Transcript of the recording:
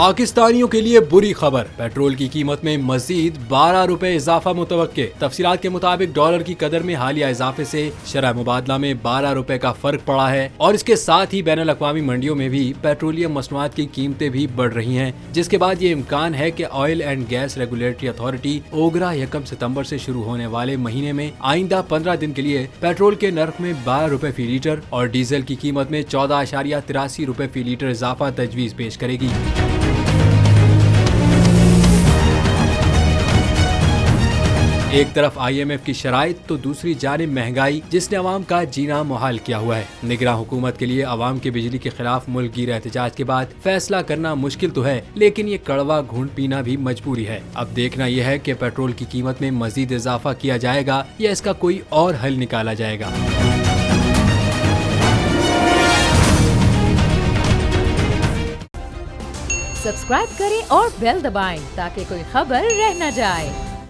पाकिस्तानियों के लिए बुरी खबर, पेट्रोल की कीमत में मजीद 12 रुपए इजाफा मुतवक्के। तफसीलात के मुताबिक डॉलर की कदर में हालिया इजाफे से शरह मुबादला में 12 रुपए का फर्क पड़ा है और इसके साथ ही बैनुल अक़वामी मंडियों में भी पेट्रोलियम मसनूआत की कीमतें भी बढ़ रही हैं, जिसके बाद ये इम्कान है कि oil and gas regulatory authority OGRA 1 सितम्बर से शुरू होने वाले महीने में आइंदा 15 दिन के लिए पेट्रोल के नर्ख में 12 रुपए फी लीटर और डीजल की कीमत में 14.83 रुपए फी लीटर इजाफा तजवीज पेश करेगी। एक तरफ IMF की शराइत तो दूसरी जानिब महंगाई, जिसने अवाम का जीना मुहाल किया हुआ है। निगरान हुकूमत के लिए अवाम की बिजली के खिलाफ मुल्क गिर एहतजाज के बाद फैसला करना मुश्किल तो है, लेकिन ये कड़वा घूंट पीना भी मजबूरी है। अब देखना यह है कि पेट्रोल की कीमत में मजीद इजाफा किया जाएगा या इसका कोई और हल निकाला जाएगा। सब्सक्राइब करें और बेल दबाएं ताकि कोई खबर रह न जाए।